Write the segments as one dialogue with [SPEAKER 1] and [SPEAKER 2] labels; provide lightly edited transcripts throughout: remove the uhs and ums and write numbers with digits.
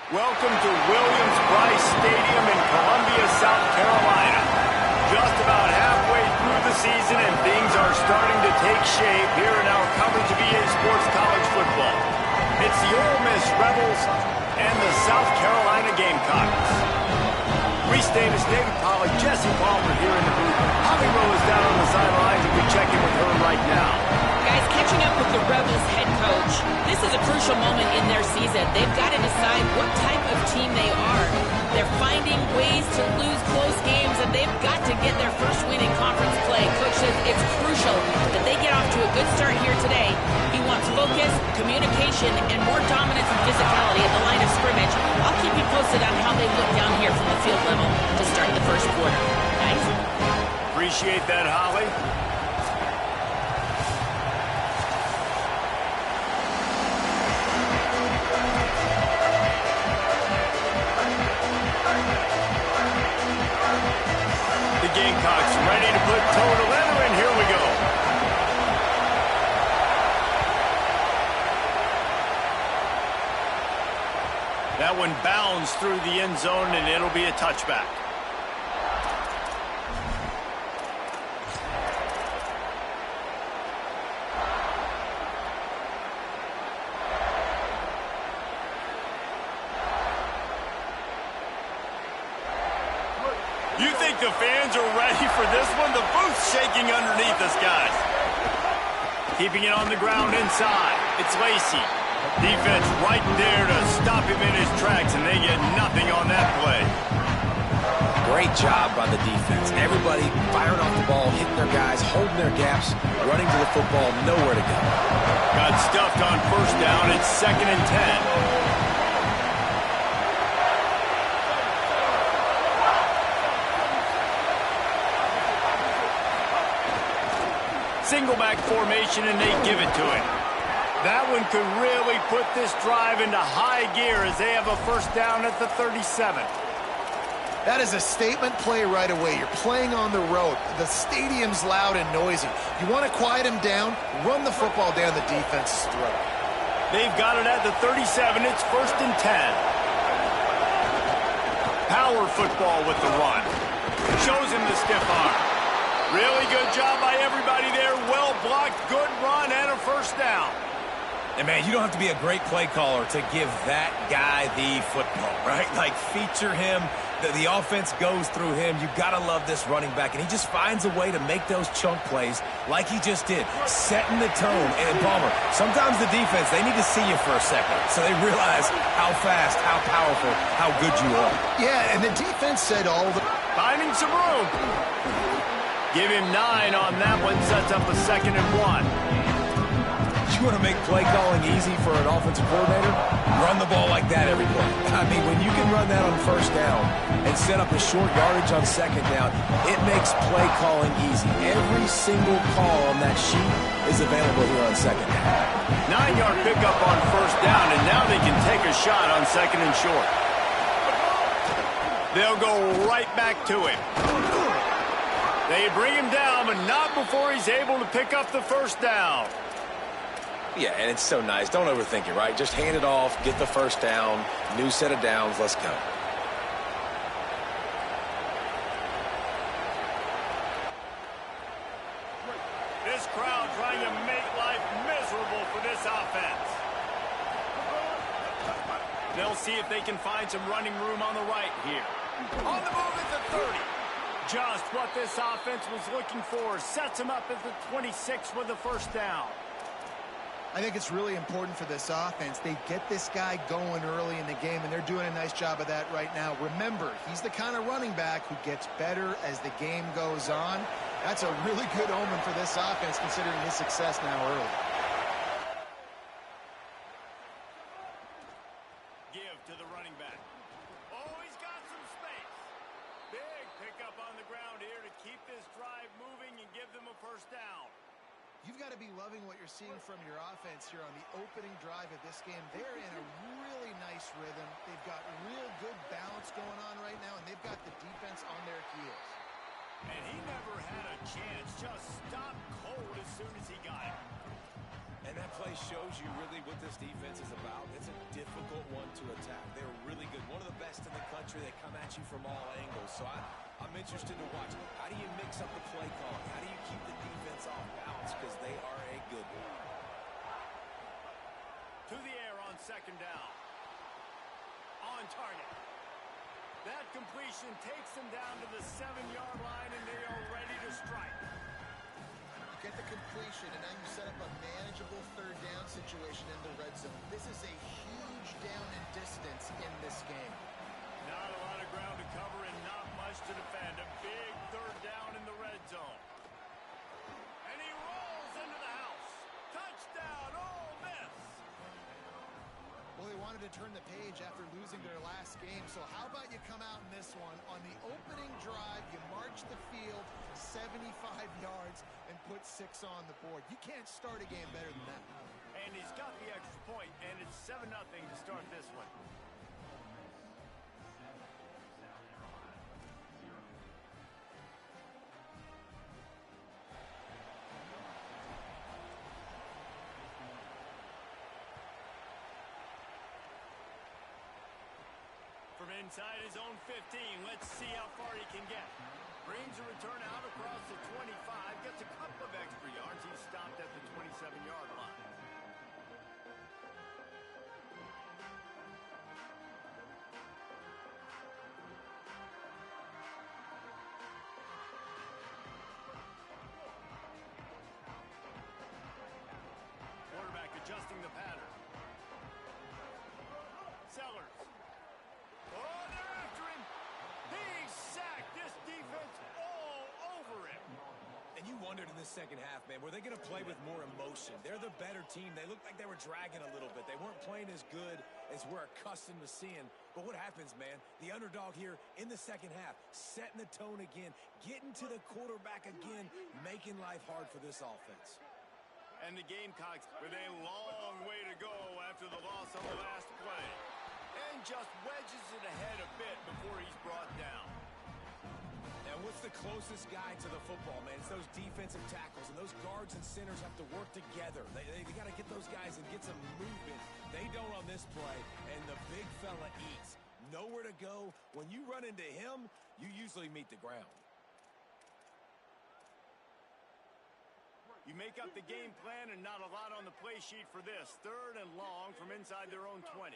[SPEAKER 1] Welcome to Williams-Brice Stadium in Columbia, South Carolina. Just about halfway through the season and things are starting to take shape here in our coverage of EA Sports College football. It's the Ole Miss Rebels and the South Carolina Gamecocks. Reese Davis, David Pollack, Jesse Palmer here in the booth. Holly Rowe is down on the sidelines and we check in with her right now.
[SPEAKER 2] Guys, catching up with the Rebels head coach, this is a crucial moment in their season. They've got to decide what type of team they are. They're finding ways to lose close games, and they've got to get their first win in conference play. Coach says it's crucial that they get off to a good start here today. He wants focus, communication, and more dominance and physicality at the line of scrimmage. I'll keep you posted on how they look down here from the field level to start the first quarter. Guys?
[SPEAKER 1] Appreciate that, Holly. Gamecocks ready to put toe to leather, and here we go. That one bounds through the end zone, and it'll be a touchback. You think the fans are ready for this one? The booth's shaking underneath us, guys. Keeping it on the ground inside. It's Lacey. Defense right there to stop him in his tracks, and they get nothing on that play.
[SPEAKER 3] Great job by the defense. Everybody firing off the ball, hitting their guys, holding their gaps, running to the football, nowhere to go.
[SPEAKER 1] Got stuffed on first down. It's 2nd and 10. Single back formation, and they give it to him. That one could really put this drive into high gear as they have a first down at the 37.
[SPEAKER 4] That is a statement play right away. You're playing on the road. The stadium's loud and noisy. You want to quiet him down, run the football down the defense's throat.
[SPEAKER 1] They've got it at the 37. It's 1st and 10. Power football with the run. Shows him the stiff arm. Really good job by everybody there. Well blocked, good run, and a first down.
[SPEAKER 3] And, man, you don't have to be a great play caller to give that guy the football, right? Like, feature him. The offense goes through him. You've got to love this running back. And he just finds a way to make those chunk plays like he just did, setting the tone. And, Palmer, sometimes the defense, they need to see you for a second so they realize how fast, how powerful, how good you are.
[SPEAKER 4] Yeah, and the defense said all the...
[SPEAKER 1] Finding some room. Give him 9 on that one. Sets up a 2nd and 1.
[SPEAKER 3] You want to make play calling easy for an offensive coordinator? Run the ball like that every play. I mean, when you can run that on first down and set up a short yardage on second down, it makes play calling easy. Every single call on that sheet is available here on second down.
[SPEAKER 1] 9-yard pickup on first down, and now they can take a shot on 2nd and short. They'll go right back to him. They bring him down, but not before he's able to pick up the first down.
[SPEAKER 3] Yeah, and it's so nice. Don't overthink it, right? Just hand it off, get the first down, new set of downs, let's go.
[SPEAKER 1] This crowd trying to make life miserable for this offense. They'll see if they can find some running room on the right here. On the move at the 30. Just what this offense was looking for. Sets him up at the 26 with the first down.
[SPEAKER 4] I think it's really important for this offense. They get this guy going early in the game, and they're doing a nice job of that right now. Remember, he's the kind of running back who gets better as the game goes on. That's a really good omen for this offense, considering his success now early.
[SPEAKER 1] Give to the running back. Oh, he's got some space. Big pickup on the ground here to keep this drive moving and give them a first down.
[SPEAKER 4] You've got to be loving what you're seeing from your offense here on the opening drive of this game. They're in a really nice rhythm. They've got real good balance going on right now, and they've got the defense on their heels.
[SPEAKER 1] And he never had a chance. Just stopped cold as soon as he got it.
[SPEAKER 3] And that play shows you really what this defense is about. It's a difficult one to attack. They're really good. One of the best in the country. They come at you from all angles. So I'm interested to watch. How do you mix up the play calling? How do you keep the defense off balance? Because they are a good one.
[SPEAKER 1] To the air on second down. On target. That completion takes them down to the 7-yard line, and they are ready to strike.
[SPEAKER 4] Get the completion, and now you set up a manageable third down situation in the red zone. This is a huge down in distance in this game.
[SPEAKER 1] Not a lot of ground to cover and not much to defend. A big third down in the red zone. And he rolls into the house. Touchdown, Ole Miss!
[SPEAKER 4] Well, they wanted to turn the page after losing their last game, so how about you come out in this one? On the opening drive, you march the field 75 yards and put 6 on the board. You can't start a game better than that.
[SPEAKER 1] And he's got the extra point, and it's 7-0 to start this one. From inside his own 15, let's see how far he can get. Brings a return out across the 25, gets a couple of extra yards. He's stopped at the 27-yard line. Quarterback adjusting the pattern. Sellers. Oh, they're after him. He's sacked. This defense all over him.
[SPEAKER 3] And you wondered in this second half, man, were they going to play with more emotion? They're the better team. They looked like they were dragging a little bit. They weren't playing as good as we're accustomed to seeing. But what happens, man? The underdog here in the second half, setting the tone again, getting to the quarterback again, making life hard for this offense.
[SPEAKER 1] And the Gamecocks with a long way to go after the loss on the last play. And just wedges it ahead a bit before he's brought down.
[SPEAKER 3] Now, what's the closest guy to the football, man? It's those defensive tackles, and those guards and centers have to work together. They got to get those guys and get some movement. They don't on this play, and the big fella eats. Nowhere to go. When you run into him, you usually meet the ground.
[SPEAKER 1] You make up the game plan and not a lot on the play sheet for this. 3rd and long from inside their own 20.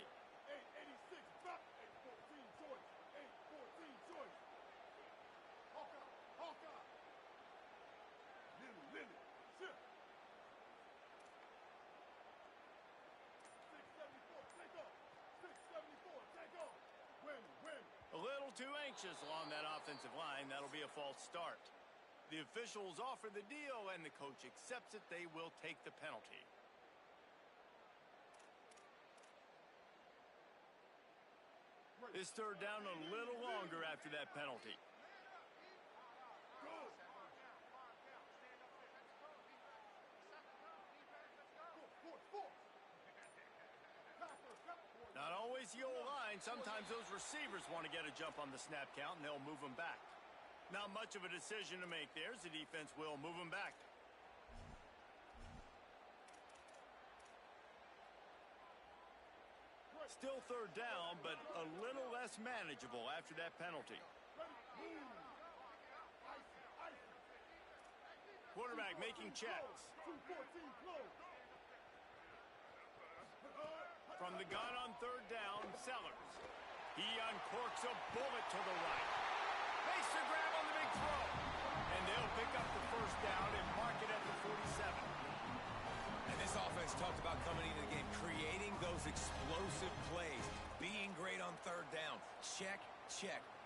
[SPEAKER 5] 886, back, 814 choice, 814 choice. Hawkeye. Lily, shift. 674, take off. 674, take off. Win.
[SPEAKER 1] A little too anxious along that offensive line. That'll be a false start. The officials offer the deal, and the coach accepts it. They will take the penalty. This 3rd down a little longer after that penalty. Not always the old line. Sometimes those receivers want to get a jump on the snap count, and they'll move them back. Not much of a decision to make there. The defense will move them back. Still 3rd down, but a little less manageable after that penalty. Quarterback making checks. From the gun on 3rd down, Sellers. He uncorks a bullet to the right. Makes the grab on the big throw. And they'll pick up the 1st down and mark it at the 47.
[SPEAKER 3] And this offense talked about coming into the game, creating those explosive plays, being great on 3rd down. Check.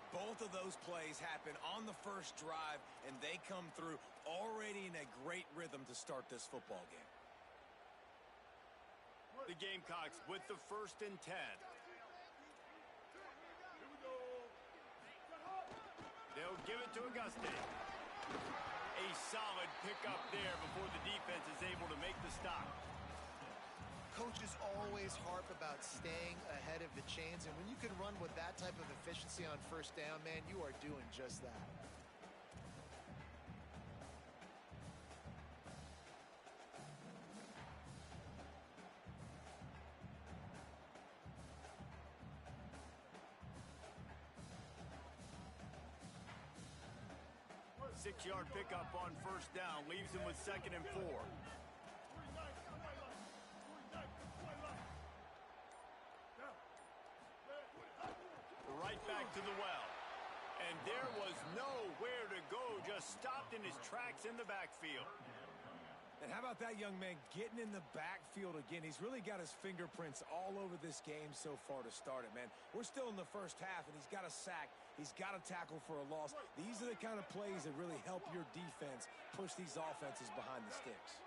[SPEAKER 3] Both of those plays happen on the first drive, and they come through already in a great rhythm to start this football game.
[SPEAKER 1] The Gamecocks with the 1st and 10. They'll give it to Auguste. A solid pickup there before the defense is able to make the stop.
[SPEAKER 4] Coaches always harp about staying ahead of the chains, and when you can run with that type of efficiency on 1st down, man, you are doing just that.
[SPEAKER 1] 6-yard pickup on first down. Leaves him with 2nd and 4. Right back to the well. And there was nowhere to go. Just stopped in his tracks in the backfield.
[SPEAKER 3] And how about that young man getting in the backfield again? He's really got his fingerprints all over this game so far to start it, man. We're still in the first half, and he's got a sack. He's got a tackle for a loss. These are the kind of plays that really help your defense push these offenses behind the sticks.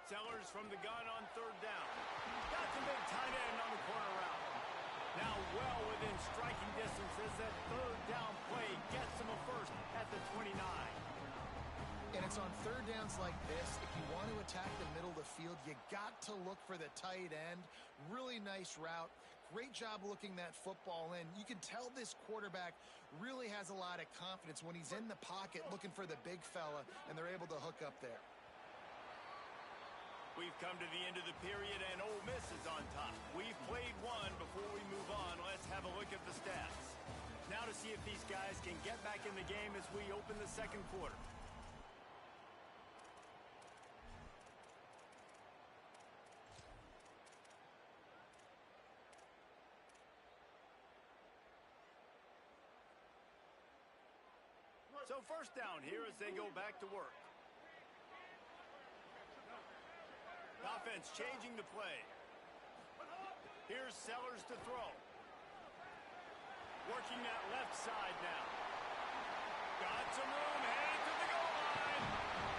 [SPEAKER 1] Sellers from the gun on 3rd down. Got the big tight end on the corner route. Now well within striking distance as that 3rd down play gets him a first at the 29.
[SPEAKER 4] And it's on 3rd downs like this. If you want to attack the middle of the field, you got to look for the tight end. Really nice route. Great job looking that football in. You can tell this quarterback really has a lot of confidence when he's in the pocket looking for the big fella, and they're able to hook up there.
[SPEAKER 1] We've come to the end of the period, and Ole Miss is on top. We've played one. Before we move on, let's have a look at the stats. Now to see if these guys can get back in the game as we open the 2nd quarter. So 1st down here as they go back to work. Offense changing the play. Here's Sellers to throw. Working that left side now. Got some room, headed to the goal line.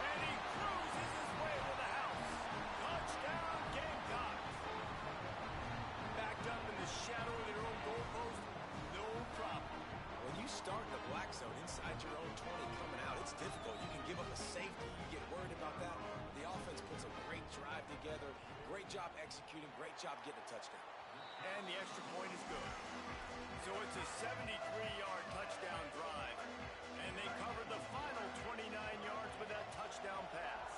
[SPEAKER 1] And he cruises his way to the house. Touchdown, Gamecocks. Backed up in the shadow of their own goalpost, no problem.
[SPEAKER 3] When you start in the black zone inside your own 20 coming out, it's difficult. You can give up a safety. You get worried about that. The offense puts a great drive together. Great job executing. Great job getting a touchdown.
[SPEAKER 1] And the extra point is good. So it's a 73-yard touchdown drive. And they covered the final 29 yards with that touchdown pass.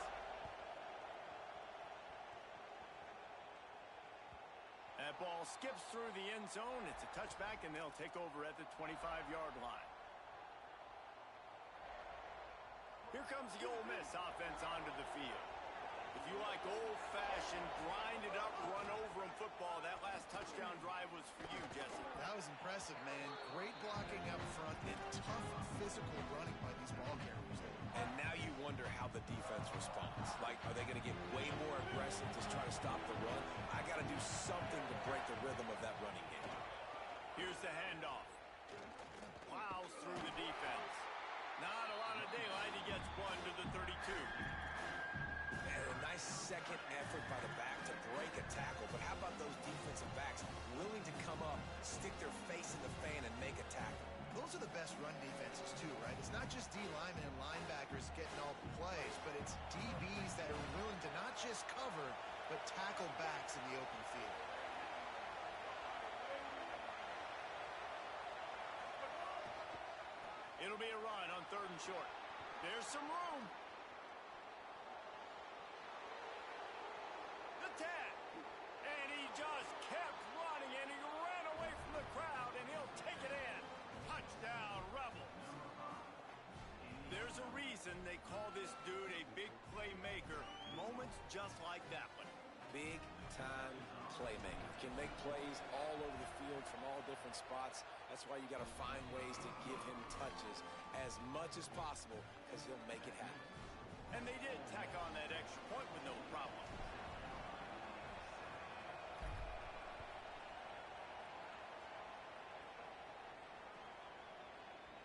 [SPEAKER 1] That ball skips through the end zone. It's a touchback, and they'll take over at the 25-yard line. Here comes the Ole Miss offense onto the field. If you like old-fashioned, grind-it-up, run-over-'em football, that last touchdown drive was for you, Jesse.
[SPEAKER 4] That was impressive, man. Great blocking up front and tough physical running by these ball carriers there.
[SPEAKER 3] And now you wonder how the defense responds. Like, are they going to get way more aggressive to try to stop the run? I got to do something to break the rhythm of that running game.
[SPEAKER 1] Here's the handoff. Plows through the defense. Not a lot of daylight. He gets one to the 32.
[SPEAKER 3] And a nice second effort by the back to break a tackle. But how about those defensive backs willing to come up, stick their face in the fan, and make a tackle?
[SPEAKER 4] Those are the best run defenses, too, right? It's not just D linemen and linebackers getting all the plays, but it's DBs that are willing to not just cover, but tackle backs in the open field.
[SPEAKER 1] It'll be a run on 3rd and short. There's some room. The tag. And he just kept running, and he ran away from the crowd, and he'll take it in. Touchdown, Rebels. There's a reason they call this dude a big playmaker. Moments just like that one.
[SPEAKER 3] Big-time playmaker. Can make plays all over the field from all different spots. That's why you got to find ways to give him touches as much as possible, because he'll make it happen.
[SPEAKER 1] And they did tack on that extra point with no problem.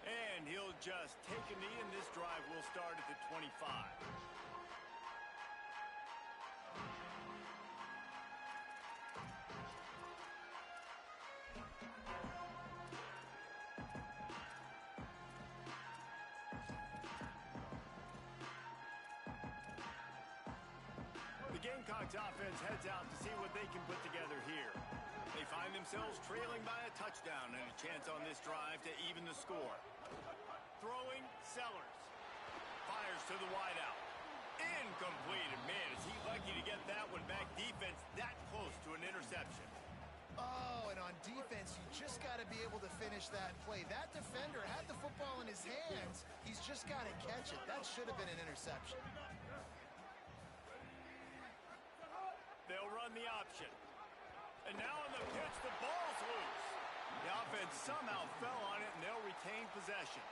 [SPEAKER 1] And he'll just take a knee, and this drive will start at the 25. The Gamecocks offense heads out to see what they can put together here. They find themselves trailing by a touchdown and a chance on this drive to even the score. Throwing, Sellers. Fires to the wideout. Incomplete. And man, is he lucky to get that one back. Defense that close to an interception.
[SPEAKER 4] got to be able to finish that play. That defender had the football in his hands. He's just got to catch it. That should have been an interception.
[SPEAKER 1] They'll run the option. And now on the pitch, the ball's loose. The offense somehow fell on it, and they'll retain possession.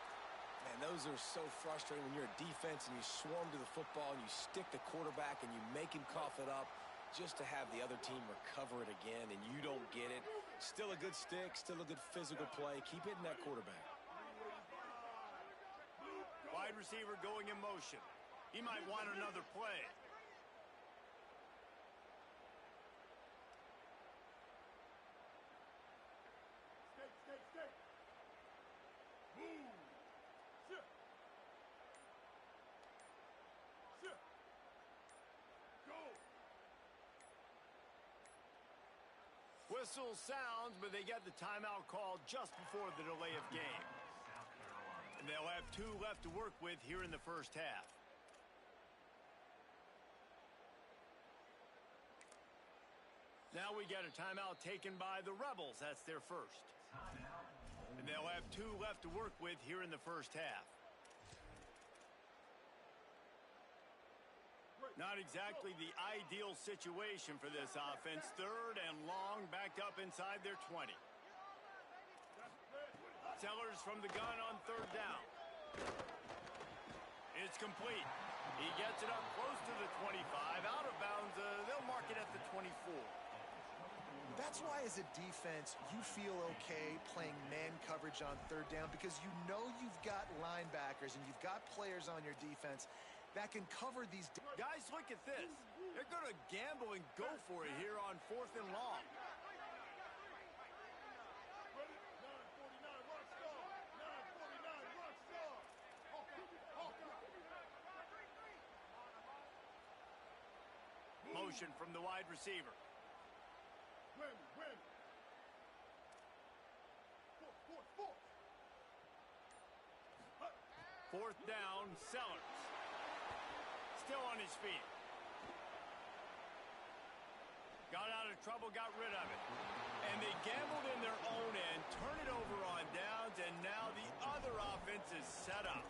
[SPEAKER 3] Man, those are so frustrating when you're a defense and you swarm to the football and you stick the quarterback and you make him cough it up just to have the other team recover it again, and you don't get it. Still a good stick, still a good physical play. Keep hitting that quarterback.
[SPEAKER 1] Wide receiver going in motion. He might want another play.
[SPEAKER 5] Stay. Move. Shift. Go.
[SPEAKER 1] Whistle sounds, but they get the timeout called just before the delay of game. And they'll have 2 left to work with here in the first half. Now we get a timeout taken by the Rebels. That's their first. And they'll have 2 left to work with here in the first half. Not exactly the ideal situation for this offense. 3rd and long, backed up inside their 20. Sellers from the gun on 3rd down. It's complete. He gets it up close to the 25. Out of bounds, they'll mark it at the 24.
[SPEAKER 4] That's why as a defense, you feel okay playing man coverage on 3rd down, because you know you've got linebackers and you've got players on your defense that can cover these.
[SPEAKER 1] Guys, look at this. They're going to gamble and go for it here on 4th and long.
[SPEAKER 5] Ready? 9:49, rock star. 9:49, rock star. Hawkeye.
[SPEAKER 1] Motion from the wide receiver.
[SPEAKER 5] Win.
[SPEAKER 1] 4th down, Sellers. Still on his feet. Got out of trouble, got rid of it. And they gambled in their own end, turn it over on downs, and now the other offense is set up.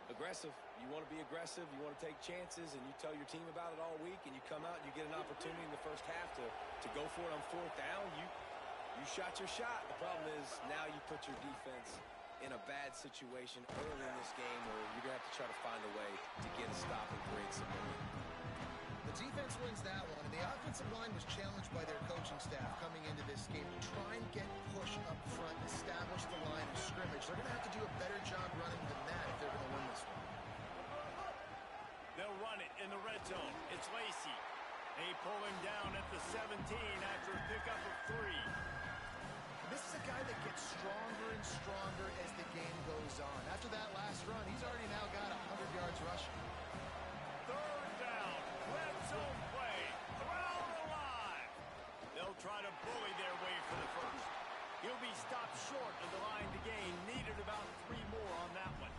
[SPEAKER 3] Aggressive. You want to be aggressive. You want to take chances, and you tell your team about it all week, and you come out and you get an opportunity in the first half to go for it on 4th down. You shot your shot. The problem is now you put your defense in a bad situation early in this game where you're going to have to try to find a way to get a stop and create some momentum.
[SPEAKER 4] The defense wins that one, and the offensive line was challenged by their coaching staff coming into this game to try and get push up front and establish the line of scrimmage. They're going to have to do a better job running than that if they're going to win this one.
[SPEAKER 1] They'll run it in the red zone. It's Lacey. They pull him down at the 17 after a pickup of 3.
[SPEAKER 4] This is a guy that gets stronger and stronger as the game goes on. After that last run, he's already now got 100 yards rushing.
[SPEAKER 1] 3rd down, red zone play, Brown alive. They'll try to bully their way for the first. He'll be stopped short of the line to gain. Needed about 3 more on that one.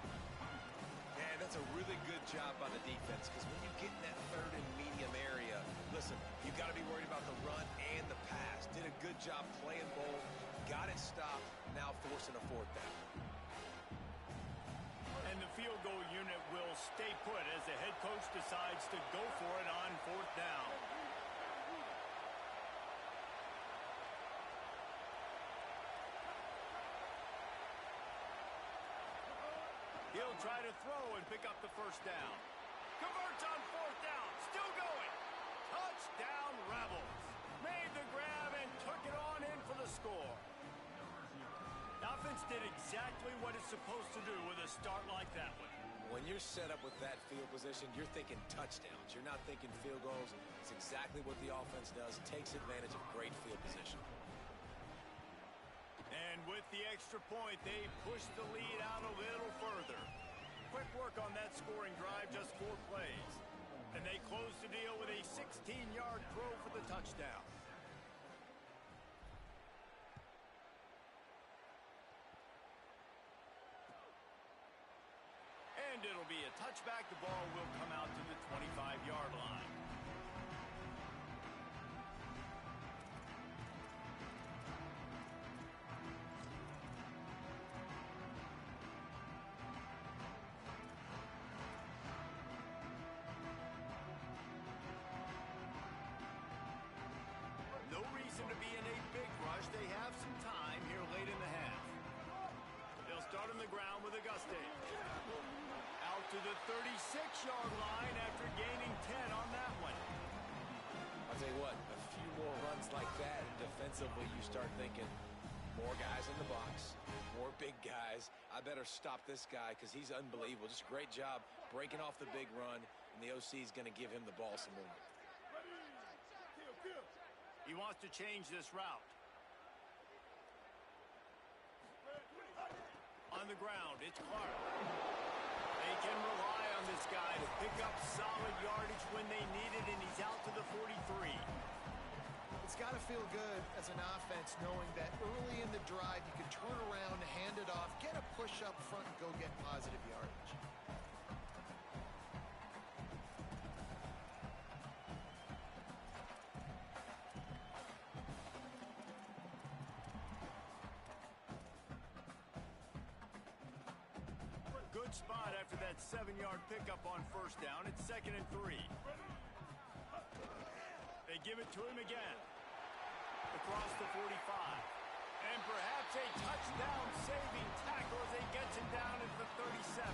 [SPEAKER 3] Man, that's a really good job by the defense, because when you get in that 3rd and medium area, listen, you've got to be worried about the run and the pass. Did a good job playing both, got it stopped, now forcing a 4th down.
[SPEAKER 1] And the field goal unit will stay put as the head coach decides to go for it on 4th down. He'll try to throw and pick up the first down. Converts on 4th down. Still going. Touchdown, Rebels. Made the grab and took it on in for the score. The offense did exactly what it's supposed to do with a start like that one.
[SPEAKER 3] When you're set up with that field position, you're thinking touchdowns. You're not thinking field goals. It's exactly what the offense does. Takes advantage of great field position.
[SPEAKER 1] And with the extra point, they push the lead out a little further. Quick work on that scoring drive, just 4 plays. And they close the deal with a 16-yard throw for the touchdown. And it'll be a touchback. The ball will come out to the 25-yard line. the ground with a gusty. Out to the 36-yard line after gaining 10 on that one.
[SPEAKER 3] I'll tell you what, a few more runs like that, and defensively you start thinking, more guys in the box, more big guys. I better stop this guy because he's unbelievable. Just a great job breaking off the big run, and the OC is going to give him the ball some more.
[SPEAKER 1] He wants to change this route. On the ground, it's Clark. They can rely on this guy to pick up solid yardage when they need it, and he's out to the 43.
[SPEAKER 4] It's got to feel good as an offense knowing that early in the drive you can turn around, hand it off, get a push up front, and go get positive yardage.
[SPEAKER 1] Good spot after that 7-yard pickup on first down. It's 2nd and 3. They give it to him again. Across the 45. And perhaps a touchdown-saving tackle as he gets him down at the 37.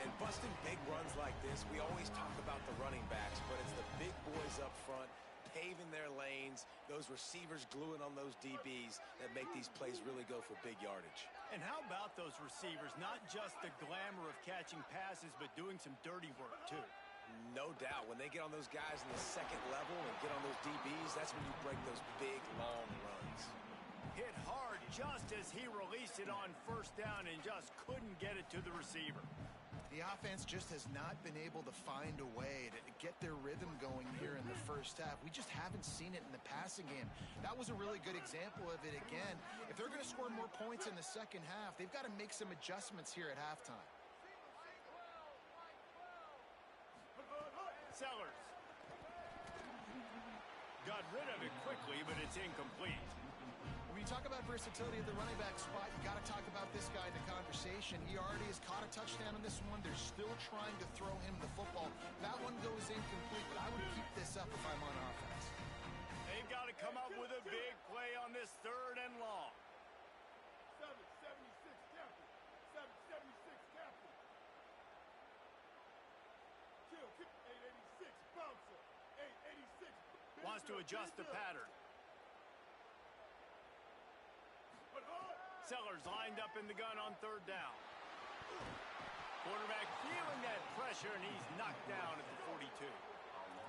[SPEAKER 3] And busting big runs like this, we always talk about the running backs, but it's the big boys up front paving their lanes, those receivers gluing on those DBs that make these plays really go for big yardage.
[SPEAKER 1] And how about those receivers? Not just the glamour of catching passes, but doing some dirty work, too.
[SPEAKER 3] No doubt. When they get on those guys in the second level and get on those DBs, that's when you break those big, long runs.
[SPEAKER 1] Hit hard just as he released it on first down and just couldn't get it to the receiver.
[SPEAKER 4] The offense just has not been able to find a way to get their rhythm going here in the first half. We just haven't seen it in the passing game. That was a really good example of it again. If they're going to score more points in the second half, they've got to make some adjustments here at halftime.
[SPEAKER 1] Sellers. Got rid of it quickly, but it's incomplete.
[SPEAKER 4] When you talk about versatility at the running back spot, you got to talk about this guy in the conversation. He already has caught a touchdown on this one. They're still trying to throw him the football. That one goes incomplete, but I would keep this up if I'm on offense.
[SPEAKER 1] They've got to come up with a big play on this 3rd and long.
[SPEAKER 5] 776 captain. 776 captain. Kill. 886 bouncer. 886.
[SPEAKER 1] Wants to adjust the pattern. Sellers lined up in the gun on 3rd down. Quarterback feeling that pressure, and he's knocked down at the 42.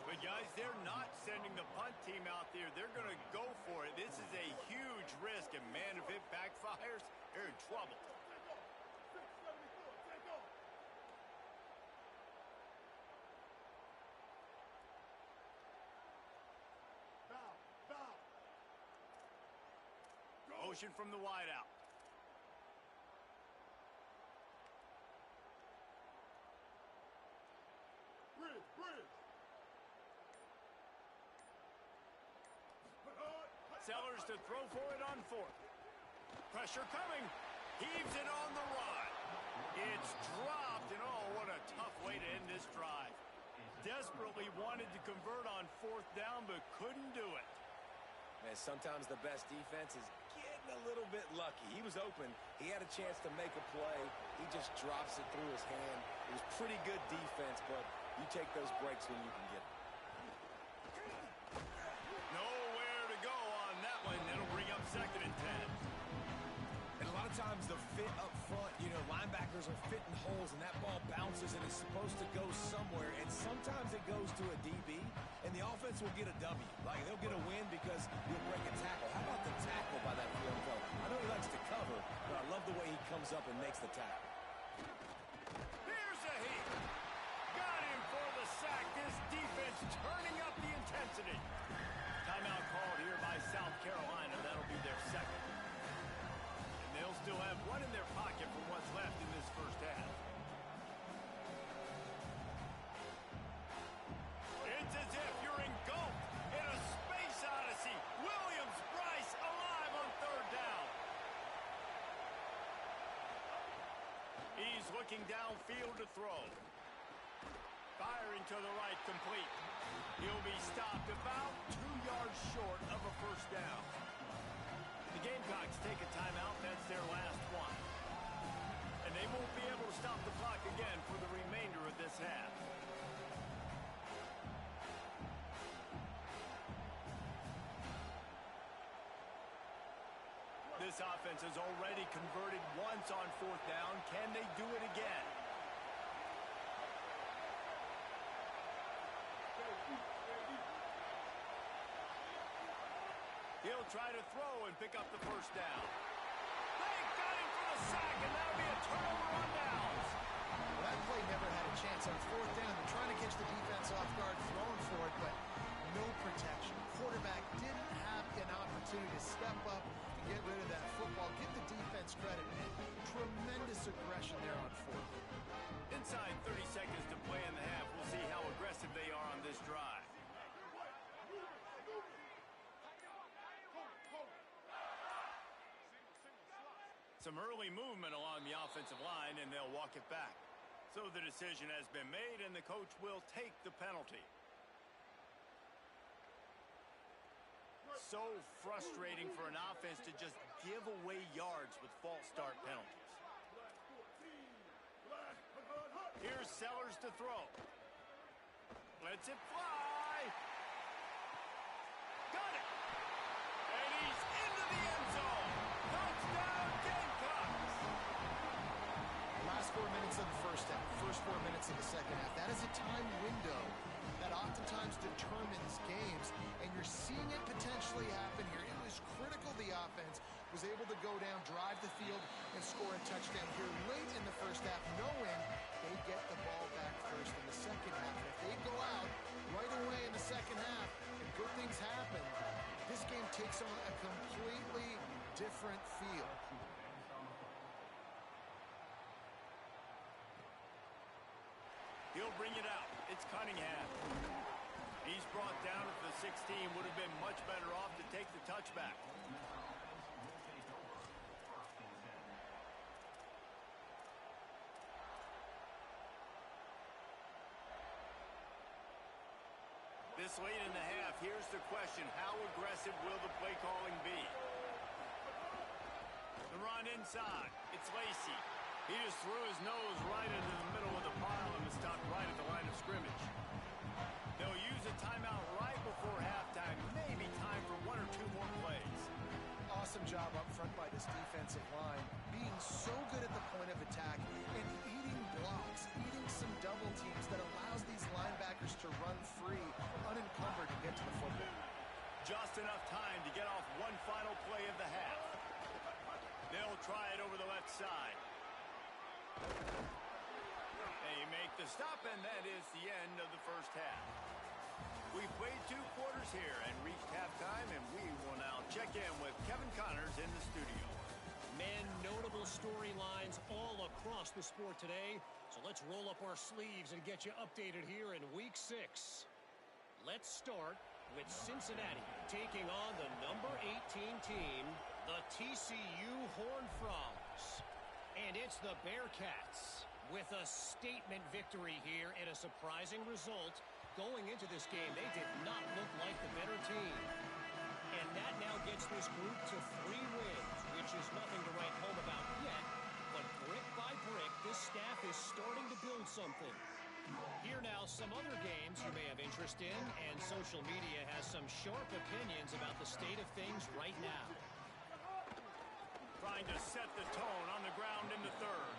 [SPEAKER 1] But, guys, they're not sending the punt team out there. They're going to go for it. This is a huge risk, and, man, if it backfires, they're in trouble. Motion from the wideout.
[SPEAKER 5] Bridge.
[SPEAKER 1] Sellers to throw for it on 4th. Pressure coming. Heaves it on the run. It's dropped, and oh, what a tough way to end this drive. Desperately wanted to convert on 4th down, but couldn't do it.
[SPEAKER 3] Man, sometimes the best defense is getting a little bit lucky. He was open. He had a chance to make a play. He just drops it through his hand. It was pretty good defense, but you take those breaks when you can get them.
[SPEAKER 1] Nowhere to go on that one. That'll bring up 2nd and 10.
[SPEAKER 3] And a lot of times the fit up front, linebackers are fitting holes and that ball bounces and it's supposed to go somewhere. And sometimes it goes to a DB and the offense will get a W. Like they'll get a win because you'll break a tackle. How about the tackle by that field goal? I know he likes to cover, but I love the way he comes up and makes the tackle.
[SPEAKER 1] Here's a hit. Got him for the sack. This defense turning up the intensity. Timeout called here by South Carolina. That'll be their 2nd. They'll still have one in their pocket from what's left in this first half. It's as if you're engulfed in a space odyssey. Williams-Brice alive on 3rd down. He's looking downfield to throw. Firing to the right, complete. He'll be stopped about 2 yards short of a first down. The Gamecocks take a timeout. That's their last one. This offense has already converted once on 4th down. Can they do it again? He'll try to throw and pick up the 1st down. They got him for the sack, and that'll be a turnover on downs.
[SPEAKER 4] Well, that play never had a chance on 4th down. They're trying to catch the defense off guard, throwing for it, but no protection. Quarterback didn't have an opportunity to step up and get rid of that football. Give the defense credit, man. Tremendous aggression there on 4th.
[SPEAKER 1] Inside 30 seconds to play in the half. We'll see how aggressive they are on this drive. Some early movement along the offensive line, and they'll walk it back. So the decision has been made, and the coach will take the penalty. So frustrating for an offense to just give away yards with false start penalties. Here's Sellers to throw. Lets it fly. Got it. And he's into the end zone. Touchdown, Gamecocks.
[SPEAKER 4] Last 4 minutes of the first half, first 4 minutes of the second half. That is a time window that oftentimes determines games, and you're seeing it potentially happen here. It was critical the offense was able to go down, drive the field, and score a touchdown here late in the first half, knowing they get the ball back first in the second half. And if they go out right away in the second half and good things happen, this game takes on a completely different feel.
[SPEAKER 1] He'll bring it out. It's Cunningham. He's brought down at the 16. Would have been much better off to take the touchback. This late in the half, here's the question. How aggressive will the play calling be? The run inside. It's Lacy. He just threw his nose right into the middle of the pile and was stopped right at the line of scrimmage. They'll use a timeout right before halftime. Maybe time for 1 or 2 more plays.
[SPEAKER 4] Awesome job up front by this defensive line, being so good at the point of attack and eating blocks, eating some double teams that allows these linebackers to run free, unencumbered, and get to the football.
[SPEAKER 1] Just enough time to get off one final play of the half. They'll try it over the left side. They make the stop, and that is the end of the first half. We've played 2 quarters here and reached halftime, and we will now check in with Kevin Connors in the studio.
[SPEAKER 6] Men, notable storylines all across the sport today, so let's roll up our sleeves and get you updated here in Week 6. Let's start with Cincinnati taking on the number 18 team, the TCU Horned Frogs. And it's the Bearcats with a statement victory here and a surprising result. Going into this game, they did not look like the better team. And that now gets this group to 3 wins, which is nothing to write home about yet. But brick by brick, this staff is starting to build something. Here now, some other games you may have interest in, and social media has some sharp opinions about the state of things right now.
[SPEAKER 1] Trying to set the tone on the ground in the 3rd.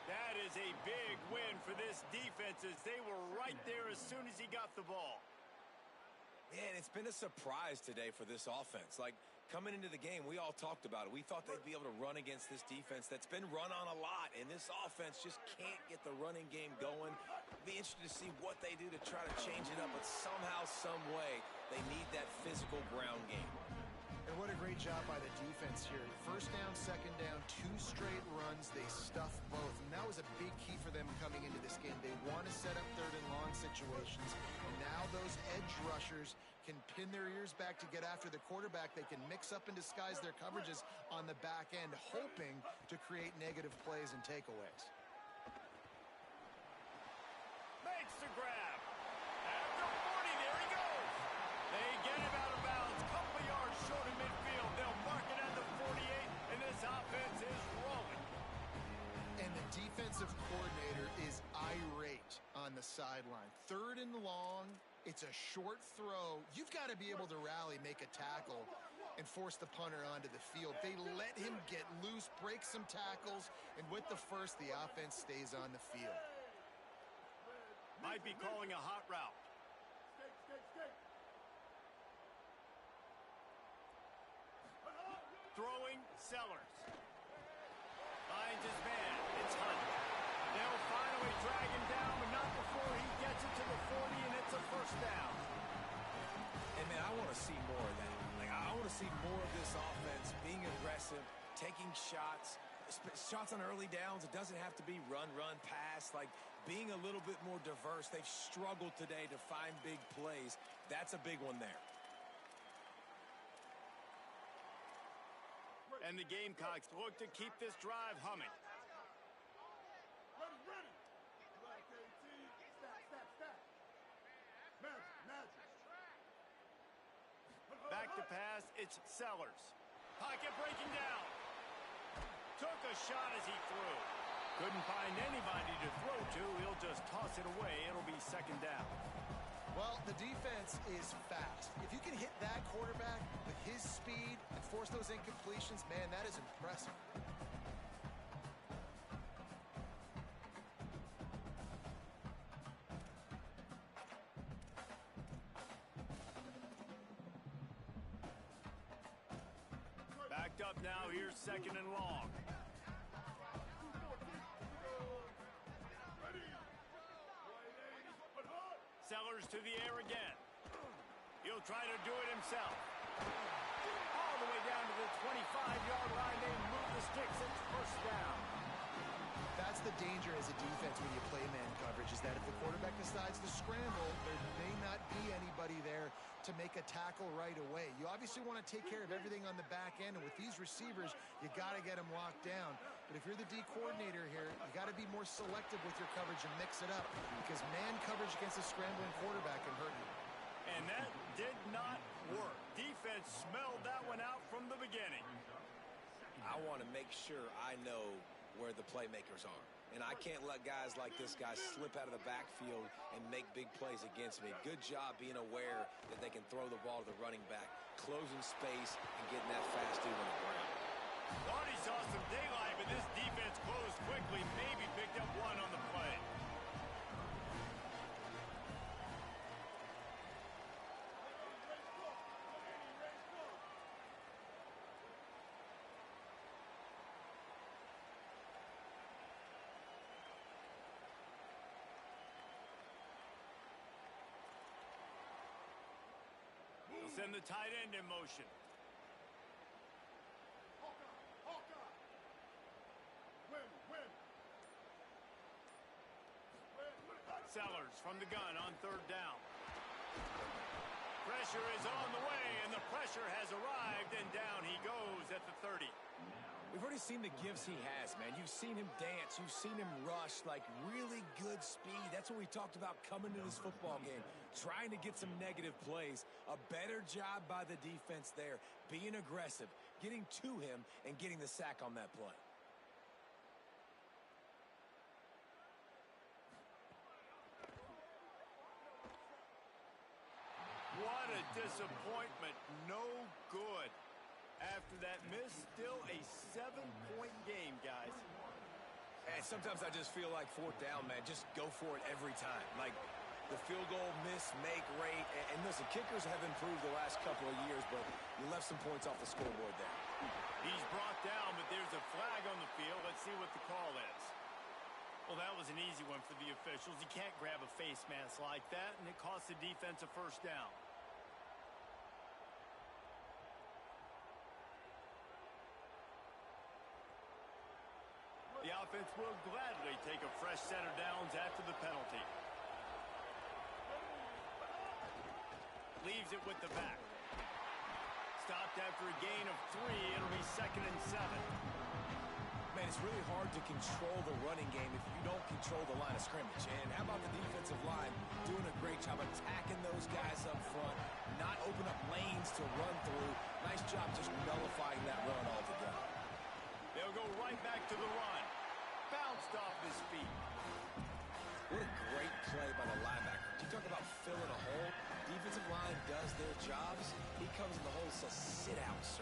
[SPEAKER 1] That is a big win for this defense as they were right there as soon as he got the ball.
[SPEAKER 3] Man, it's been a surprise today for this offense. Like, coming into the game, we all talked about it. We thought they'd be able to run against this defense that's been run on a lot, and this offense just can't get the running game going. Be interested to see what they do to try to change it up, but somehow, some way, they need that physical ground game.
[SPEAKER 4] And what a great job by the defense here. 1st down, 2nd down, 2 straight runs. They stuffed both. And that was a big key for them coming into this game. They want to set up 3rd and long situations. And now those edge rushers can pin their ears back to get after the quarterback. They can mix up and disguise their coverages on the back end, hoping to create negative plays and takeaways.
[SPEAKER 1] Makes the grab. After 40, there he goes. They get him out of bounds. Couple yards short of midfield. They'll mark it at the 48, and this offense is rolling.
[SPEAKER 4] And the defensive coordinator is irate on the sideline. 3rd and long. It's a short throw. You've got to be able to rally, make a tackle, and force the punter onto the field. They let him get loose, break some tackles, and with the first, the offense stays on the field.
[SPEAKER 1] Might be calling a hot route. Throwing Sellers. Finds his man. It's Hunt. They'll finally drag him down, but not before he gets it to the 40, and it's a first down.
[SPEAKER 3] And, man, I want to see more of that. Like, I want to see more of this offense being aggressive, taking shots on early downs. It doesn't have to be run, pass. Like, being a little bit more diverse. They've struggled today to find big plays. That's a big one there.
[SPEAKER 1] And the Gamecocks look to keep this drive humming.
[SPEAKER 5] Ready. Black 18. Stack. Magic.
[SPEAKER 1] Back to pass, it's Sellers. Pocket breaking down. Took a shot as he threw. Couldn't find anybody to throw to. He'll just toss it away. It'll be second down.
[SPEAKER 4] Well, the defense is fast. If you can hit that quarterback with his speed and force those incompletions, man, that is impressive.
[SPEAKER 1] Backed up now, here's second and long. Sellers to the air again. He'll try to do it himself. All the way down to the 25-yard line. They move the sticks. It's first down.
[SPEAKER 4] That's the danger as a defense when you play man coverage, is that if the quarterback decides to scramble, there may not be anybody there to make a tackle right away. You obviously want to take care of everything on the back end, and with these receivers, you got to get them locked down. But if you're the D coordinator here, you got to be more selective with your coverage and mix it up, because man coverage against a scrambling quarterback can hurt you.
[SPEAKER 1] And that did not work. Defense smelled that one out from the beginning.
[SPEAKER 3] I want to make sure I know where the playmakers are. And I can't let guys like this guy slip out of the backfield and make big plays against me. Good job being aware that they can throw the ball to the running back, closing space, and getting that fast dude on the ground.
[SPEAKER 1] Thought he saw some daylight, but this defense closed quickly. Maybe picked up one on the play. They'll send the tight end in motion.
[SPEAKER 5] Hawkeye. Win.
[SPEAKER 1] Sellers from the gun on third down. Pressure is on the way, and the pressure has arrived, and down he goes at the 30.
[SPEAKER 3] We've already seen the gifts he has, man. You've seen him dance. You've seen him rush, like really good speed. That's what we talked about coming to this football game, trying to get some negative plays. A better job by the defense there, being aggressive, getting to him, and getting the sack on that play.
[SPEAKER 1] What a disappointment. No good. After that miss, still a 7-point game, guys.
[SPEAKER 3] And sometimes I just feel like fourth down, man. Just go for it every time. Like the field goal miss, make rate. And listen, kickers have improved the last couple of years, but you left some points off the scoreboard there.
[SPEAKER 1] He's brought down, but there's a flag on the field. Let's see what the call is. Well, that was an easy one for the officials. You can't grab a face mask like that, and it costs the defense a first down. The offense will gladly take a fresh set of downs after the penalty. Leaves it with the back. Stopped after a gain of 3. It'll be 2nd and 7.
[SPEAKER 3] Man, it's really hard to control the running game if you don't control the line of scrimmage. And how about the defensive line doing a great job attacking those guys up front, not open up lanes to run through. Nice job just nullifying that run altogether.
[SPEAKER 1] They'll go right back to the run. Bounced off his feet.
[SPEAKER 3] What a great play by the linebacker. You talk about filling a hole. Defensive line does their jobs. He comes in the hole and says, sit out, sir.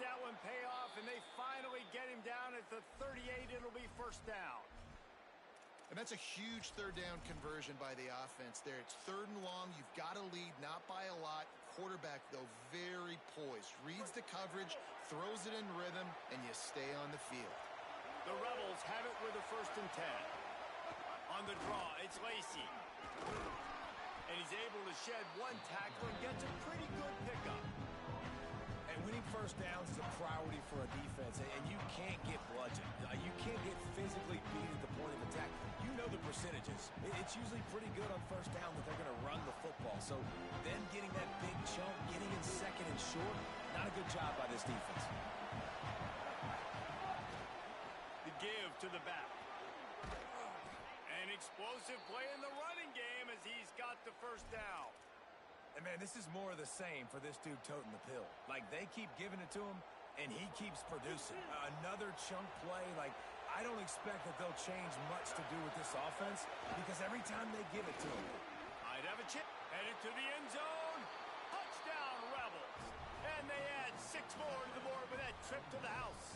[SPEAKER 1] that one pay off, and they finally get him down at the 38. It'll be first down.
[SPEAKER 4] And that's a huge third down conversion by the offense there. It's 3rd and long. You've got to lead, not by a lot. Quarterback, though, very poised. Reads the coverage, throws it in rhythm, and you stay on the field.
[SPEAKER 1] The Rebels have it with a 1st and 10. On the draw, it's Lacey. And he's able to shed one tackle and gets a pretty good pickup.
[SPEAKER 3] And winning first downs is a priority for a defense, and you can't get bludgeoned. You can't get physically beat at the point of attack. You know the percentages. It's usually pretty good on first down that they're going to run the football. So then getting that big chunk, getting in 2nd and short, not a good job by this defense.
[SPEAKER 1] The give to the back. An explosive play in the running game as he's got the first down.
[SPEAKER 3] And, man, this is more of the same for this dude toting the pill. Like, they keep giving it to him, and he keeps producing. Another chunk play. Like, I don't expect that they'll change much to do with this offense because every time they give it to him.
[SPEAKER 1] I'd have a chip. Headed to the end zone. Touchdown, Rebels. And they add 6 more to the board with that trip to the house.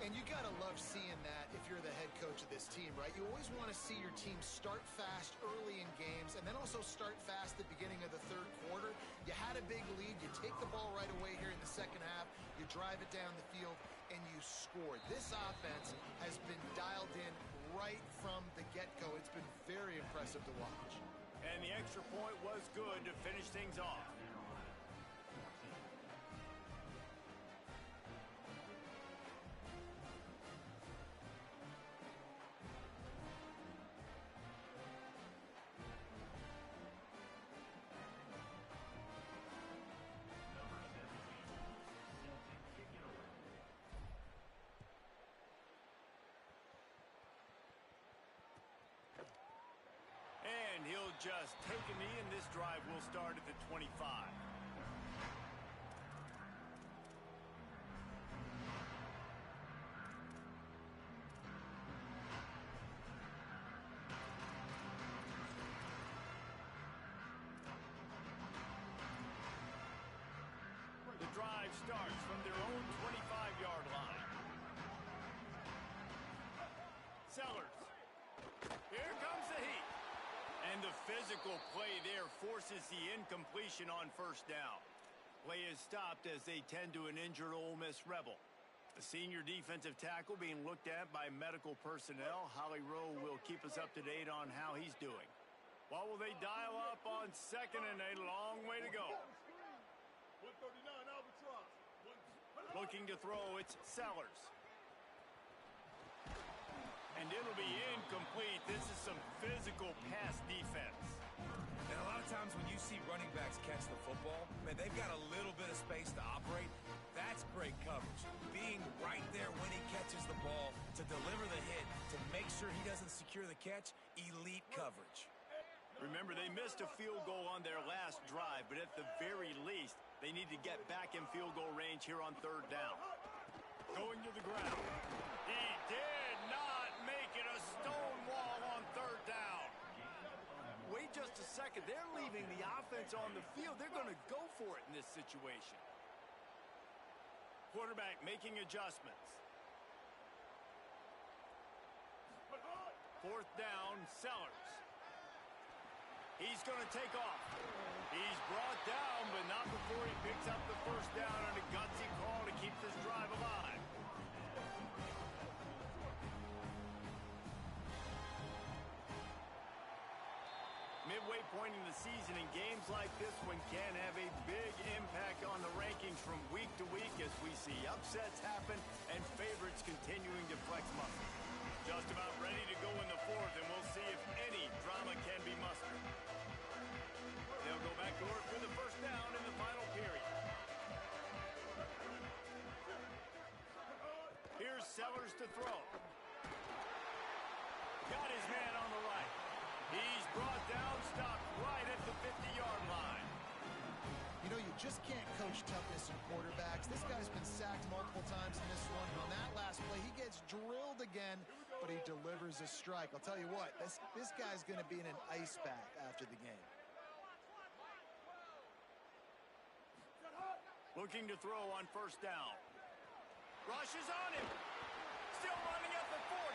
[SPEAKER 4] And you got to love seeing that if you're the head coach of this team, right? You always want to see your team start fast early in games and then also start fast at the beginning of the 3rd quarter. You had a big lead. You take the ball right away here in the 2nd half. You drive it down the field, and you score. This offense has been dialed in right from the get-go. It's been very impressive to watch.
[SPEAKER 1] And the extra point was good to finish things off. And he'll just take a knee, and this drive will start at the 25. The drive starts from their own 25-yard line. Sellers. Here comes the heat. And the physical play there forces the incompletion on first down. Play is stopped as they tend to an injured Ole Miss Rebel. The senior defensive tackle being looked at by medical personnel. Holly Rowe will keep us up to date on how he's doing. What will they dial up on 2nd and a long way to go?
[SPEAKER 5] 139 Albatross.
[SPEAKER 1] Looking to throw, it's Sellers. And it'll be incomplete. This is some physical pass defense.
[SPEAKER 3] And a lot of times when you see running backs catch the football, man, they've got a little bit of space to operate. That's great coverage. Being right there when he catches the ball to deliver the hit, to make sure he doesn't secure the catch, elite coverage.
[SPEAKER 1] Remember, they missed a field goal on their last drive, but at the very least, they need to get back in field goal range here on 3rd down. Going to the ground. He did not make it a stone wall on 3rd down. Wait just a second. They're leaving the offense on the field. They're going to go for it in this situation. Quarterback making adjustments. 4th down, Sellers. He's going to take off. He's brought down, but not before he picks up the first down on a gutsy call to keep this drive alive. Midway point in the season, and games like this one can have a big impact on the rankings from week to week as we see upsets happen and favorites continuing to flex muscle. Just about ready to go in the 4th, and we'll see if any drama can be mustered. They'll go back to work for the first down in the final period. Here's Sellers to throw. Got his man on the right. He's brought down, stopped right at the 50-yard line.
[SPEAKER 4] You know, you just can't coach toughness in quarterbacks. This guy's been sacked multiple times in this one. On that last play, he gets drilled again, but he delivers a strike. I'll tell you what, this guy's going to be in an ice bath after the game.
[SPEAKER 1] Looking to throw on first down. Rushes on him. Still running at the 40.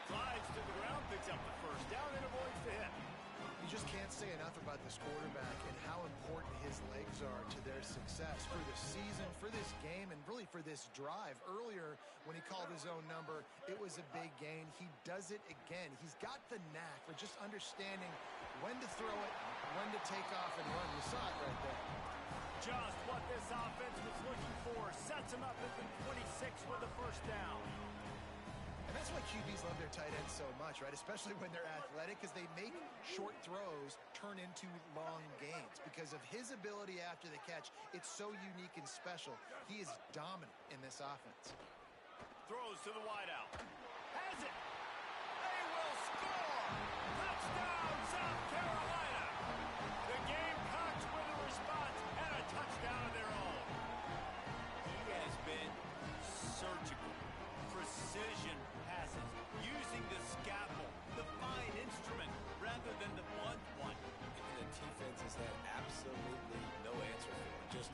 [SPEAKER 1] Slides to the ground, picks up the first down, and avoids the hit.
[SPEAKER 4] You just can't say enough about this quarterback and how important his legs are to their success for the season, for this game, and really for this drive. Earlier, when he called his own number, it was a big gain. He does it again. He's got the knack for just understanding when to throw it, when to take off and run. You saw it right there.
[SPEAKER 1] Just what this offense was looking for. Sets him up at the 26 with the first down.
[SPEAKER 4] And that's why QBs love their tight ends so much, right? Especially when they're athletic, because they make short throws turn into long gains. Because of his ability after the catch, it's so unique and special. He is dominant in this offense.
[SPEAKER 1] Throws to the wideout. Has it. They will score. Touchdown, South Carolina. The Gamecocks with a response and a touchdown of their own. He has been surgical. Precision passes, using the scalpel, the fine instrument, rather than the blunt one.
[SPEAKER 3] And the defense has had absolutely no answer for him. Just,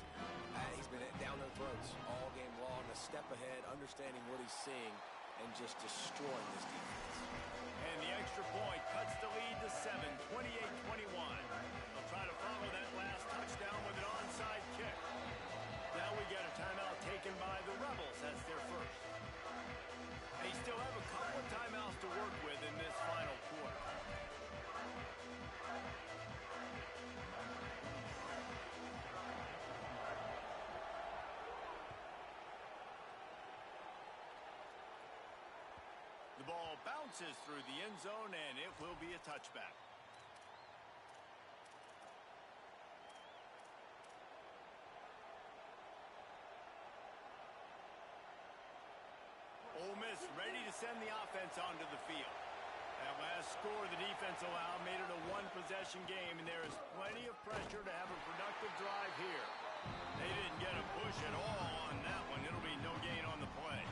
[SPEAKER 3] he's been down their throats all game long, a step ahead, understanding what he's seeing, and just destroying this defense.
[SPEAKER 1] And the extra point cuts the lead to 7, 28-21. They'll try to follow that last touchdown with an onside kick. Now we get a timeout taken by the Rebels. That's their first. They still have a couple of timeouts to work with in this final quarter. The ball bounces through the end zone, and it will be a touchback. Ole Miss ready to send the offense onto the field. That last score the defense allowed made it a one-possession game, and there is plenty of pressure to have a productive drive here. They didn't get a push at all on that one. It'll be no gain on the play.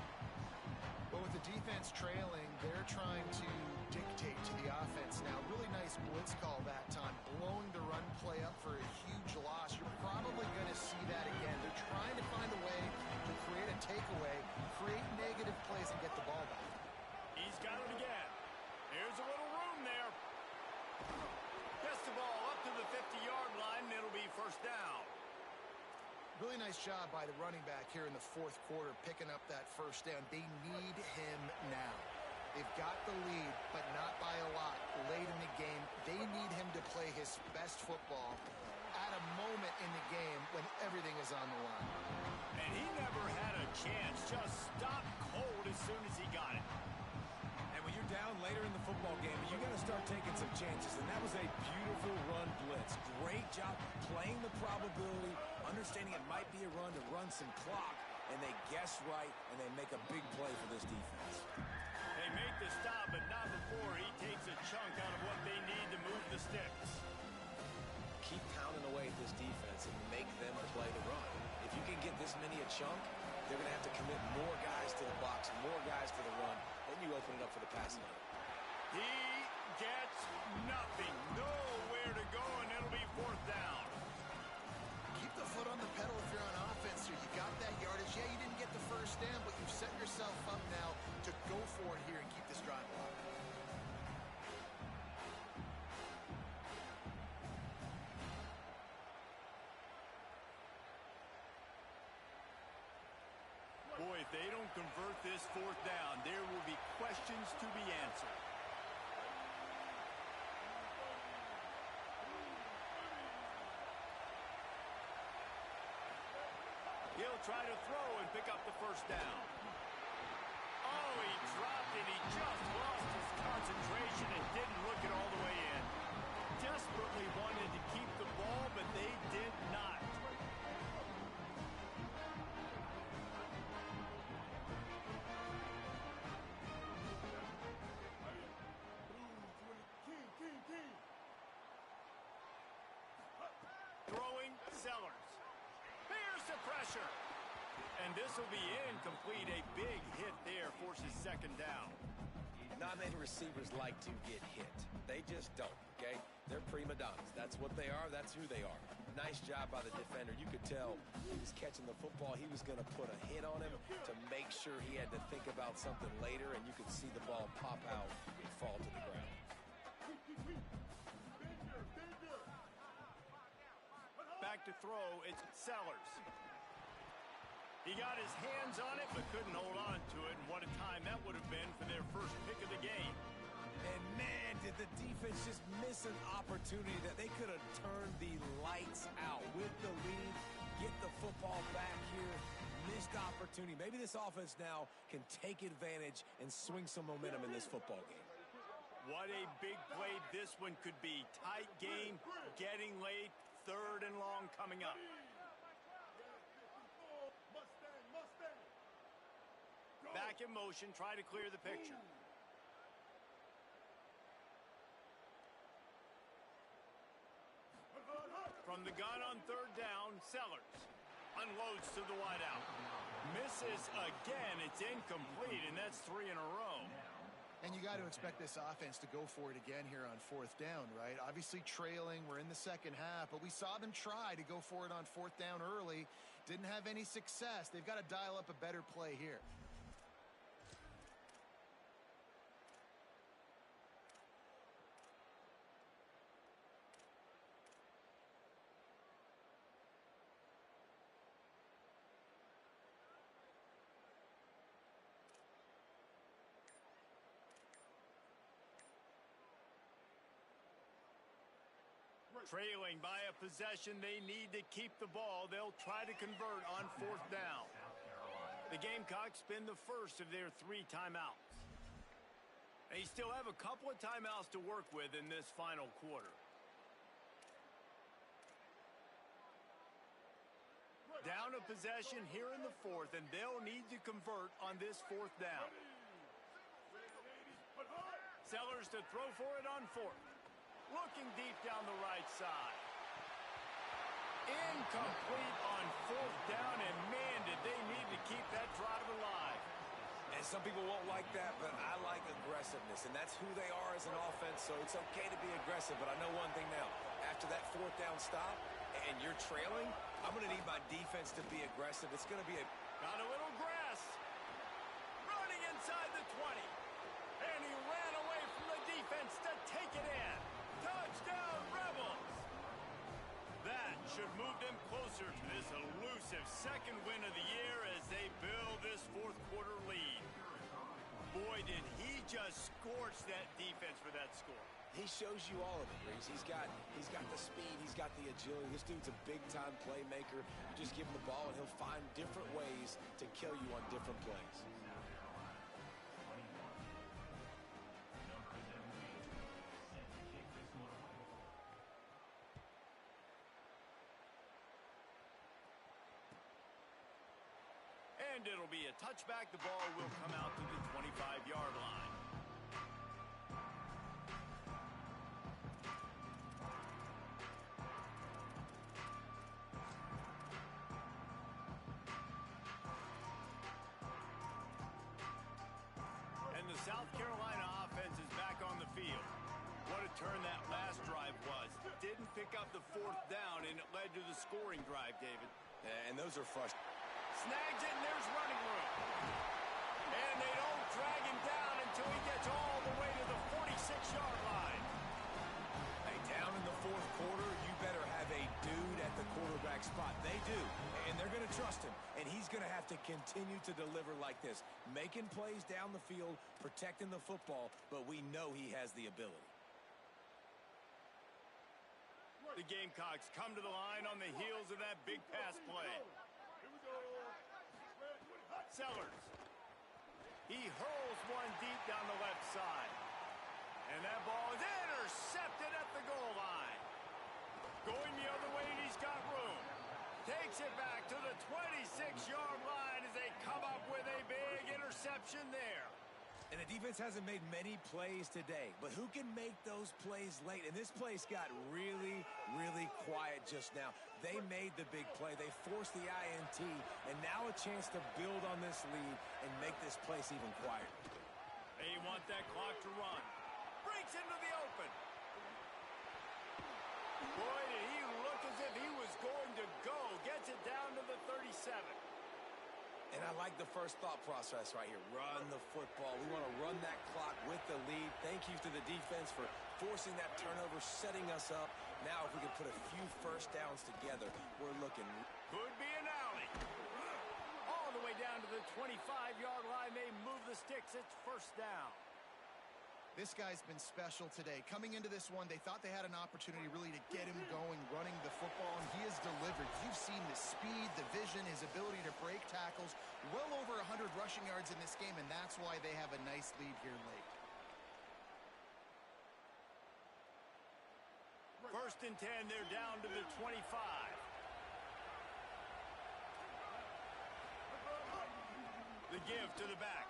[SPEAKER 4] But with the defense trailing, they're trying to dictate to the offense now. Really nice blitz call that time, blowing the run play up for a huge loss. You're probably going to see that again. They're trying to find a way to create a takeaway, create negative plays, and get the ball back.
[SPEAKER 1] He's got it again. Here's a little room there. Gets the ball up to the 50-yard line, and it'll be first down.
[SPEAKER 4] Really nice job by the running back here in the fourth quarter, picking up that first down. They need him now. They've got the lead, but not by a lot. Late in the game, they need him to play his best football at a moment in the game when everything is on the line.
[SPEAKER 1] And he never had a chance. Just stopped cold as soon as he got it.
[SPEAKER 3] And when you're down later in the football game, you got to start taking some chances. And that was a beautiful run blitz. Great job playing the probability, understanding it might be a run to run some clock, and they guess right, and they make a big play for this defense.
[SPEAKER 1] They make the stop, but not before he takes a chunk out of what they need to move the sticks.
[SPEAKER 3] Keep pounding away at this defense and make them play the run. If you can get this many a chunk, they're going to have to commit more guys to the box, more guys to the run. Then you open it up for the passing game.
[SPEAKER 1] He gets nothing. Nowhere to go, and it'll be fourth down.
[SPEAKER 4] Keep the foot on the pedal if you're on offense here. You got that yardage. Yeah, you didn't get the first down, but you've set yourself up now to go for it here and keep this drive alive.
[SPEAKER 1] Boy, if they don't convert this fourth down, there will be questions to be answered. He'll try to throw and pick up the first down. Oh, he dropped it. He just lost his concentration and didn't look it all the way in. Desperately wanted to keep the ball, but they did not. Throwing Sellers. Here's the pressure. And this will be incomplete. A big hit there forces second down.
[SPEAKER 3] Not many receivers like to get hit. They just don't, okay? They're prima donnas. That's what they are. That's who they are. Nice job by the defender. You could tell he was catching the football. He was going to put a hit on him to make sure he had to think about something later, and you could see the ball pop out and fall to the ground.
[SPEAKER 1] Back to throw, it's Sellers. He got his hands on it, but couldn't hold on to it. And what a time that would have been for their first pick of the game.
[SPEAKER 3] And man, did the defense just miss an opportunity that they could have turned the lights out with the lead, get the football back here. Missed opportunity. Maybe this offense now can take advantage and swing some momentum in this football game.
[SPEAKER 1] What a big play this one could be. Tight game, getting late, 3rd and long coming up. Back in motion, try to clear the picture. From the gun on 3rd down, Sellers unloads to the wideout. Misses again. It's incomplete, and that's 3 in a row.
[SPEAKER 4] And you got to expect this offense to go for it again here on 4th down, right? Obviously trailing. We're in the second half, but we saw them try to go for it on 4th down early. Didn't have any success. They've got to dial up a better play here.
[SPEAKER 1] Trailing by a possession, they need to keep the ball. They'll try to convert on 4th down. The Gamecocks spend the first of their 3 timeouts. They still have a couple of timeouts to work with in this final quarter. Down a possession here in the 4th, and they'll need to convert on this 4th down. Sellers to throw for it on 4th. Looking deep down the right side. Incomplete on 4th down, and man, did they need to keep that drive alive.
[SPEAKER 3] And some people won't like that, but I like aggressiveness, and that's who they are as an offense, so it's okay to be aggressive. But I know one thing now. After that 4th down stop, and you're trailing, I'm going to need my defense to be aggressive. It's going to be a...
[SPEAKER 1] Got a little grass. Running inside the 20. And he ran away from the defense to take it in. Touchdown, Rebels! That should move them closer to this elusive 2nd win of the year as they build this 4th quarter lead. Boy, did he just scorch that defense for that score.
[SPEAKER 3] He shows you all of it, Reese. He's got the speed, he's got the agility. This dude's a big-time playmaker. You just give him the ball, and he'll find different ways to kill you on different plays.
[SPEAKER 1] And it'll be a touchback. The ball will come out to the 25-yard line. And the South Carolina offense is back on the field. What a turn that last drive was. Didn't pick up the 4th down, and it led to the scoring drive, David.
[SPEAKER 3] And those are frustrating.
[SPEAKER 1] Snags it, and there's running room. And they don't drag him down until he gets all the way to the 46-yard line.
[SPEAKER 3] Hey, down in the 4th quarter, you better have a dude at the quarterback spot. They do, and they're going to trust him. And he's going to have to continue to deliver like this, making plays down the field, protecting the football, but we know he has the ability.
[SPEAKER 1] The Gamecocks come to the line on the heels of that big pass play. Sellers. He hurls one deep down the left side. And that ball is intercepted at the goal line. Going the other way, and he's got room. Takes it back to the 26-yard line as they come up with a big interception there.
[SPEAKER 3] And the defense hasn't made many plays today, but who can make those plays late? And this place got really, really quiet just now. They made the big play. They forced the INT, and now a chance to build on this lead and make this place even quieter.
[SPEAKER 1] They want that clock to run. Breaks into the open. Boy, did he look as if he was going to go. Gets it down to the 37.
[SPEAKER 3] And I like the first thought process right here. Run the football. We want to run that clock with the lead. Thank you to the defense for forcing that turnover, setting us up. Now if we can put a few first downs together, we're looking.
[SPEAKER 1] Could be an alley. All the way down to the 25-yard line. They move the sticks. It's first down.
[SPEAKER 4] This guy's been special today. Coming into this one, they thought they had an opportunity really to get him going, running the football, and he has delivered. You've seen the speed, the vision, his ability to break tackles. Well over 100 rushing yards in this game, and that's why they have a nice lead here late.
[SPEAKER 1] First and 10, they're down to the 25. The give to the back.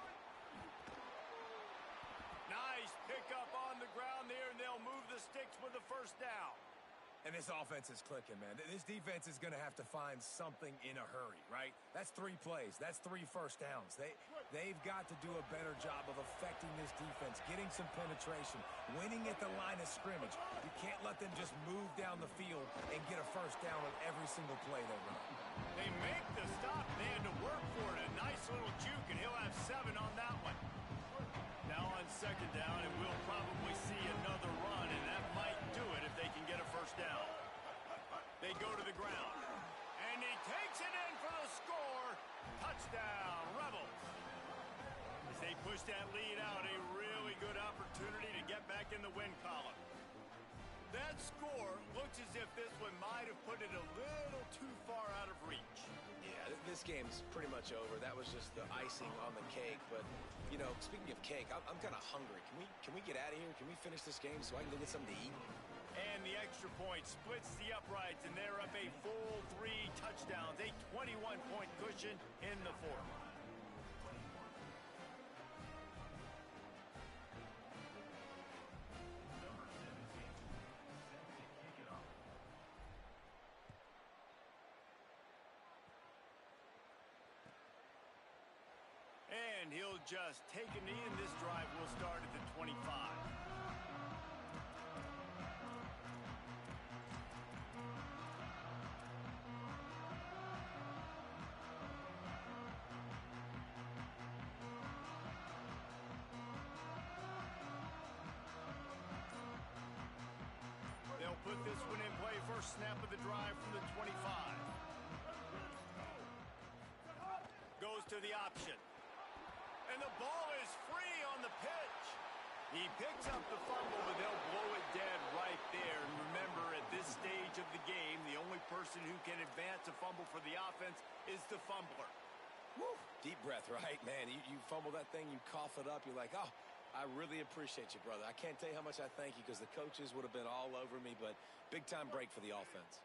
[SPEAKER 1] Nice pickup on the ground there, and they'll move the sticks with the first down.
[SPEAKER 3] And this offense is clicking, man. This defense is going to have to find something in a hurry, right? That's 3 plays. That's 3 first downs. They've got to do a better job of affecting this defense, getting some penetration, winning at the line of scrimmage. You can't let them just move down the field and get a first down on every single play they run.
[SPEAKER 1] They make the stop. They had to work for it. A nice little juke, and he'll have 7 on that one. Now on second down, and we'll probably see another run, and that might do it if they can get a first down. They go to the ground, and he takes it in for the score. Touchdown, Rebels. As they push that lead out, a really good opportunity to get back in the win column. That score looks as if this one might have put it a little too far out of reach.
[SPEAKER 3] Yeah, this game's pretty much over. That was just the icing on the cake. But, you know, speaking of cake, I'm kind of hungry. Can we get out of here? Can we finish this game so I can go get something to eat?
[SPEAKER 1] And the extra point splits the uprights, and they're up a full 3 touchdowns, a 21-point cushion in the fourth. And he'll just take a knee, and this drive will start at the 25. They'll put this one in play. First snap of the drive from the 25. Goes to the option. And the ball is free on the pitch. He picks up the fumble, but they'll blow it dead right there. And remember, at this stage of the game, the only person who can advance a fumble for the offense is the fumbler.
[SPEAKER 3] Woo. Deep breath, right, man? You fumble that thing, you cough it up, you're like, oh, I really appreciate you, brother. I can't tell you how much I thank you because the coaches would have been all over me, but big-time break for the offense.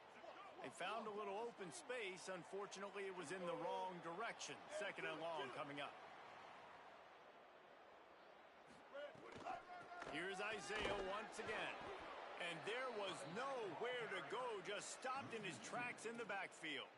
[SPEAKER 1] They found a little open space. Unfortunately, it was in the wrong direction. Second and long coming up. Here's Isaiah once again. And there was nowhere to go, just stopped in his tracks in the backfield.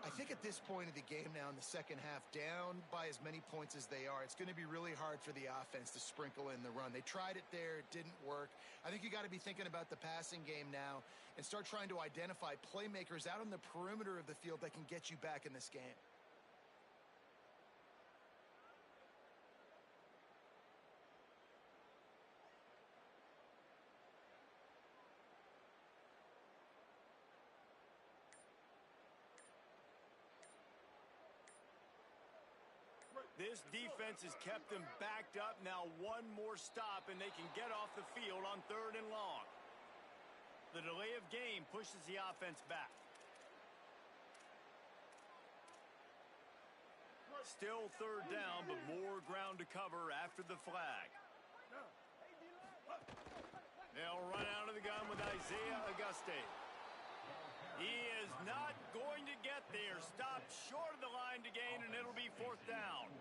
[SPEAKER 4] I think at this point of the game now in the second half, down by as many points as they are, it's going to be really hard for the offense to sprinkle in the run. They tried it there. It didn't work. I think you got to be thinking about the passing game now and start trying to identify playmakers out on the perimeter of the field that can get you back in this game.
[SPEAKER 1] This defense has kept them backed up. Now one more stop, and they can get off the field on third and long. The delay of game pushes the offense back. Still third down, but more ground to cover after the flag. They'll run out of the gun with Isaiah Auguste. He is not going to get there. Stopped short of the line to gain, and it'll be fourth down.